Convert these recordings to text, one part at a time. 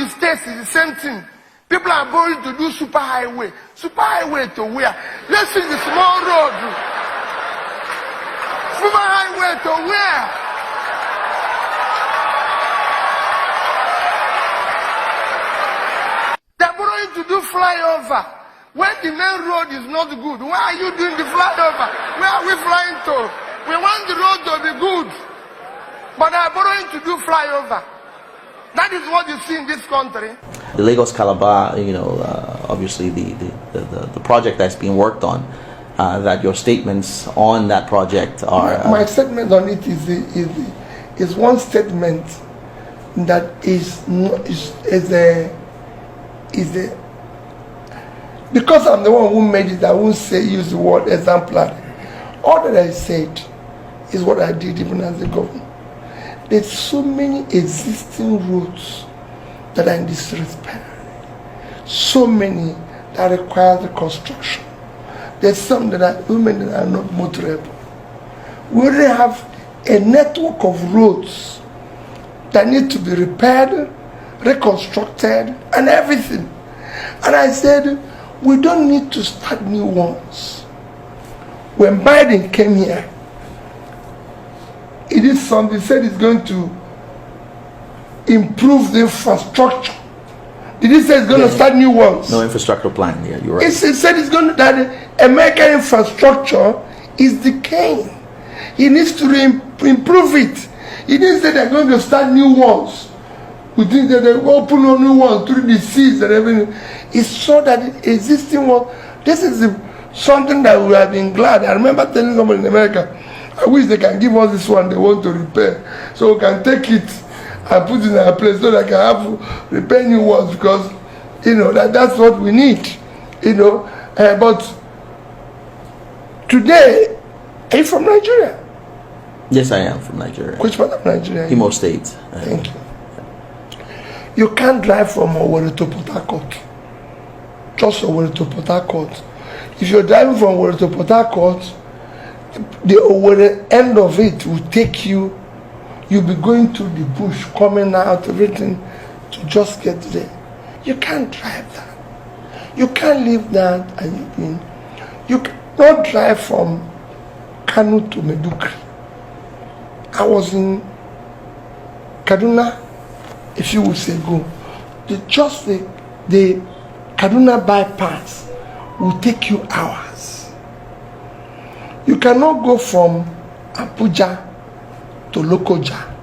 the States is the same thing. People are going to do super highway. Super highway to where? Let's see the small road. Super highway to where? They're going to do flyover. When the main road is not good, why are you doing the flyover? Where are we flying to? We want the road to be good. But they're going to do flyover. That is what you see in this country. The Lagos Calabar, obviously the project that's being worked on, that your statements on that project are... My statement on it is one statement that is because I'm the one who made it, I won't use the word exemplary. All that I said is what I did even as a governor. There's so many existing roads that are in disrepair. So many that require the construction. There's some that are women that are not motorable. We already have a network of roads that need to be repaired, reconstructed, and everything. And I said, we don't need to start new ones. When Biden came here, he did something, he said he's going to improve the infrastructure. Did he say he's going to start new ones? No infrastructure plan, yeah, you're right. He said he's going to, that American infrastructure is decaying. He needs to improve it. He didn't say they're going to start new ones. We think that they open new ones through the seas and everything. It's so that the existing one, this is something that we have been glad. I remember telling someone in America, I wish they can give us this one they want to repair, so we can take it and put it in our place so they can have repair new ones, because that's what we need. But today, are you from Nigeria? Yes, I am from Nigeria. Which part of Nigeria? Imo State. Thank you. You can't drive from Owerri to Port Harcourt. Just Owerri to Port Harcourt. If you're driving from Owerri to Port Harcourt, the Owerri end of it will take you. You'll be going through the bush, coming out, everything, to just get there. You can't drive that. You can't leave that and you cannot drive from Kano to Medugri. I was in Kaduna a few weeks ago. The Kaduna bypass will take you hours. You cannot go from Abuja to Lokoja.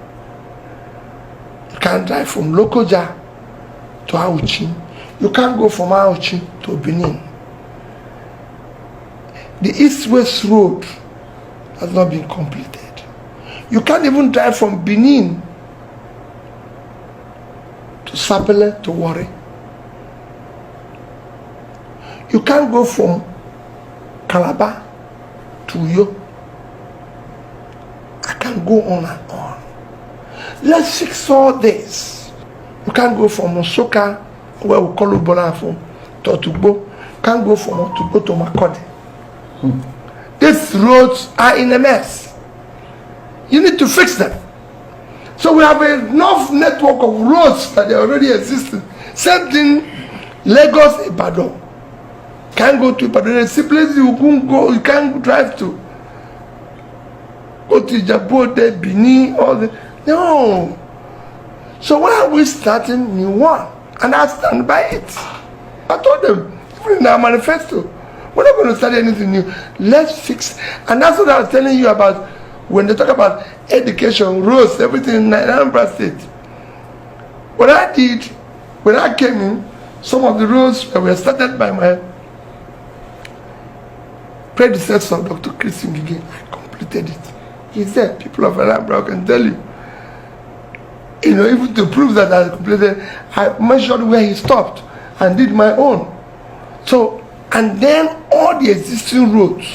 You can't drive from Lokoja to Auchi. You can't go from Auchi to Benin. The East-West Road has not been completed. You can't even drive from Benin to Sapele to Warri. You can't go from Calabar to Uyo. I can go on and on. Let's fix all this. You can't go from Osoka, where we call Ubolafo, to Otugbo. You can't go from Otugbo to Makode. These roads are in a mess. You need to fix them. So we have enough network of roads that are already existing. Same thing, Lagos, Ibadan. Can't go to Ibadan. There's places you can't go, you can't drive to. Go to Djibouti, Benin, all the... No. So why are we starting new one? And I stand by it. I told them, even in our manifesto, we're not going to start anything new. Let's fix. And that's what I was telling you about when they talk about education, roads, everything in Anambra State. What I did, when I came in, some of the roads were started by my predecessor, Dr. Chris Ngige. I completed it. He said, people of Anambra can tell you. Even to prove that I completed, I measured where he stopped and did my own. So, and then all the existing roads.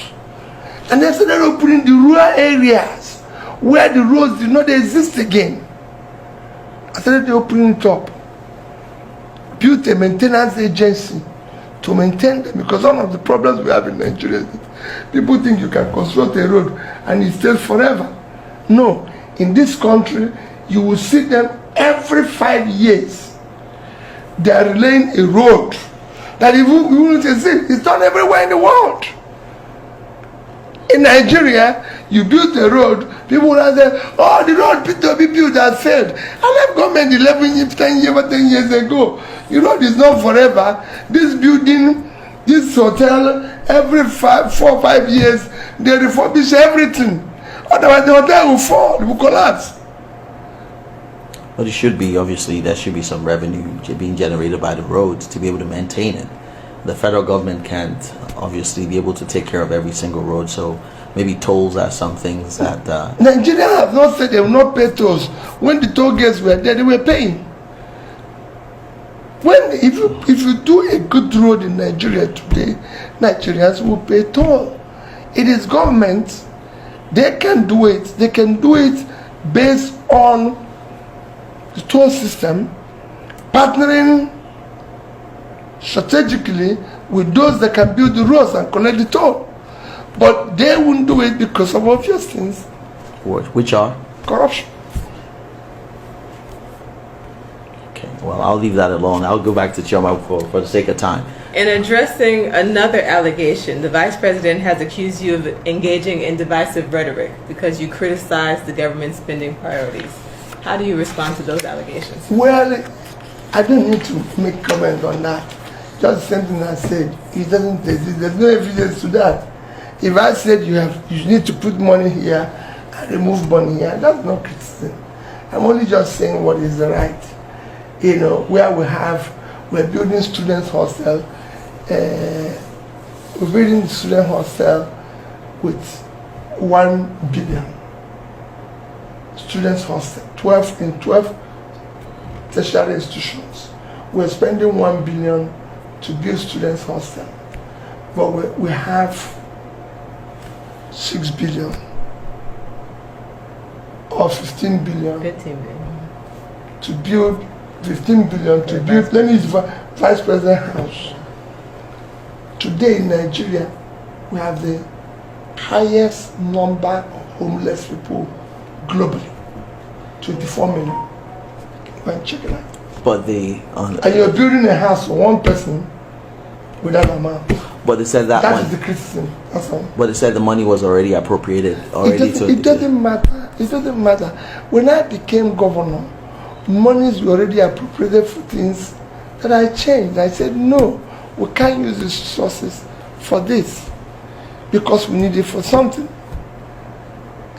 And then started opening the rural areas where the roads did not exist again. I started opening it up. Built a maintenance agency to maintain them, because one of the problems we have in Nigeria is people think you can construct a road and it stays forever. No. In this country, you will see them every 5 years. they are laying a road that even it's done everywhere in the world. In Nigeria, you build a road, people will say, oh, the road P2B built has failed. I left government 10 years ago. The road is not forever. This building, this hotel, every 4 or 5 years, they refurbish everything. Otherwise, the hotel will fall, it will collapse. But it should be, obviously, there should be some revenue being generated by the roads to be able to maintain it. The federal government can't obviously be able to take care of every single road, so maybe tolls are some things that... Nigeria have not said they will not pay tolls. When the toll gates were there, they were paying. If you do a good road in Nigeria today, Nigerians will pay toll. It is government. They can do it. They can do it based on the toll system, partnering strategically with those that can build the roads and collect the toll. But they won't do it because of obvious things. Which are? Corruption. Okay, well, I'll leave that alone. I'll go back to Chioma for the sake of time. In addressing another allegation, the Vice President has accused you of engaging in divisive rhetoric because you criticize the government's spending priorities. How do you respond to those allegations? Well, I don't need to make comment on that. Just something I said. It doesn't exist. There's no evidence to that. If I said you need to put money here and remove money here, that's not criticism. I'm only just saying what is right. Where we're building students' hostel. We're building student hostel with 1 billion. Students' hostel, 12 tertiary institutions. We're spending 1 billion to build students' hostel, but we have 6 billion or 15 billion. 15 billion. To build 15 billion to build. Let me use Vice President House. Today in Nigeria, we have the highest number of homeless people globally, 24 million. Go and check it out. But and you're building a house for one person with that amount. But they said that is the criticism. That's all. But they said the money was already appropriated It doesn't matter. It doesn't matter. When I became governor, monies were already appropriated for things that I changed. I said no, we can't use these resources for this because we need it for something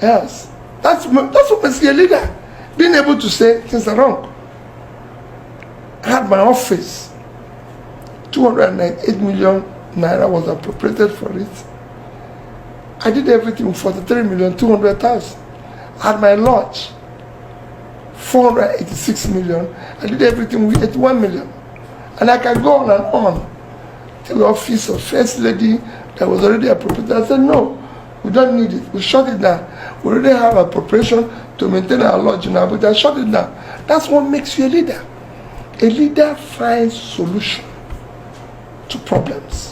else. That's what makes you a leader. Being able to say things are wrong. I had my office, 298 million naira was appropriated for it. I did everything with 43,200,000. I had my lodge, 486 million. I did everything with 81 million. And I can go on and on. The office of First Lady that was already appropriated. I said, no, we don't need it. We shut it down. We already have appropriation to maintain our lodge now, but I shut it down. That's what makes you a leader. A leader finds solution to problems.